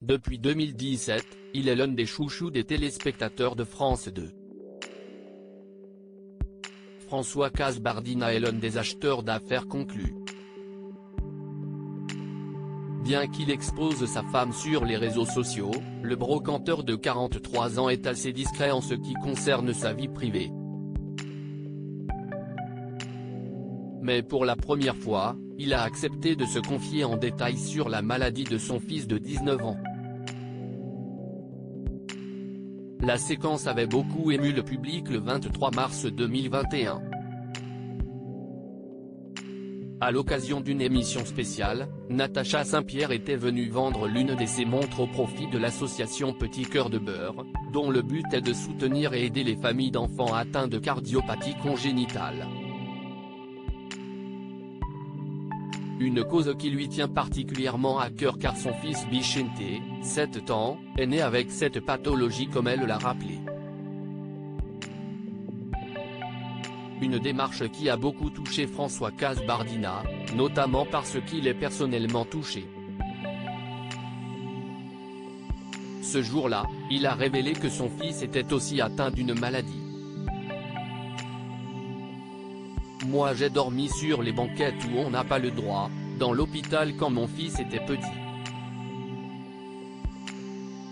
Depuis 2017, il est l'un des chouchous des téléspectateurs de France 2. François Kasbardina est l'un des acheteurs d'affaires conclus. Bien qu'il expose sa femme sur les réseaux sociaux, le brocanteur de 43 ans est assez discret en ce qui concerne sa vie privée. Mais pour la première fois, il a accepté de se confier en détail sur la maladie de son fils de 19 ans. La séquence avait beaucoup ému le public le 23 mars 2021. À l'occasion d'une émission spéciale, Natacha Saint-Pierre était venue vendre l'une de ses montres au profit de l'association Petit Cœur de Beurre, dont le but est de soutenir et aider les familles d'enfants atteints de cardiopathie congénitale. Une cause qui lui tient particulièrement à cœur car son fils Vicente, 7 ans, est né avec cette pathologie comme elle l'a rappelé. Une démarche qui a beaucoup touché François Kasbardina, notamment parce qu'il est personnellement touché. Ce jour-là, il a révélé que son fils était aussi atteint d'une maladie. Moi j'ai dormi sur les banquettes où on n'a pas le droit, dans l'hôpital quand mon fils était petit.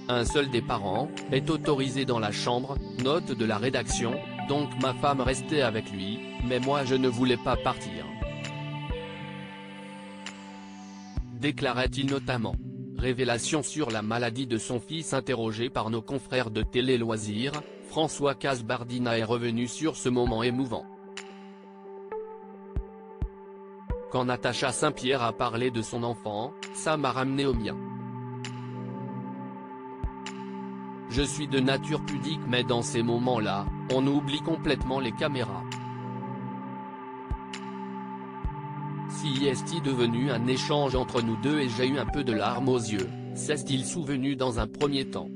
Un seul des parents est autorisé dans la chambre, note de la rédaction, donc ma femme restait avec lui, mais moi je ne voulais pas partir. Déclarait-il notamment. Révélation sur la maladie de son fils. Interrogé par nos confrères de Télé Loisirs, François Kasbardina est revenu sur ce moment émouvant. Quand Natacha Saint-Pierre a parlé de son enfant, ça m'a ramené au mien. Je suis de nature pudique mais dans ces moments-là, on oublie complètement les caméras. Si est-il devenu un échange entre nous deux et j'ai eu un peu de larmes aux yeux, s'est-il souvenu dans un premier temps.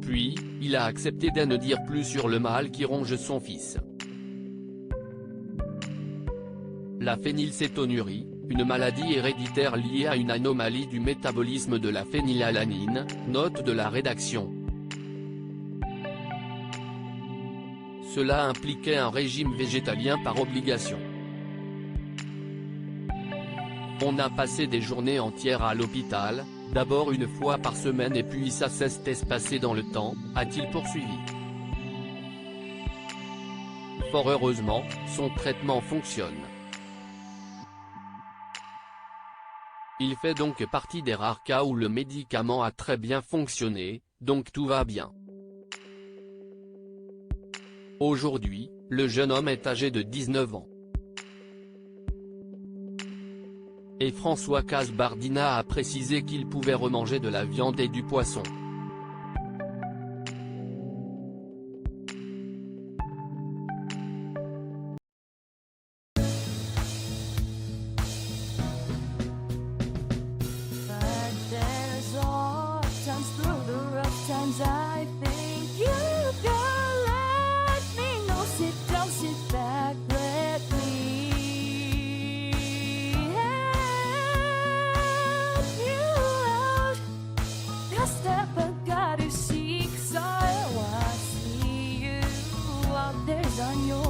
Puis, il a accepté de ne dire plus sur le mal qui ronge son fils. La phénylcétonurie, une maladie héréditaire liée à une anomalie du métabolisme de la phénylalanine, note de la rédaction. Cela impliquait un régime végétalien par obligation. On a passé des journées entières à l'hôpital, d'abord une fois par semaine et puis ça s'est espacé dans le temps, a-t-il poursuivi. Fort heureusement, son traitement fonctionne. Il fait donc partie des rares cas où le médicament a très bien fonctionné, donc tout va bien. Aujourd'hui, le jeune homme est âgé de 19 ans. Et François Kasbardina a précisé qu'il pouvait remanger de la viande et du poisson. I think you can let me know. Sit down, sit back, let me help you out. The step I gotta seek, so I see you out there's on your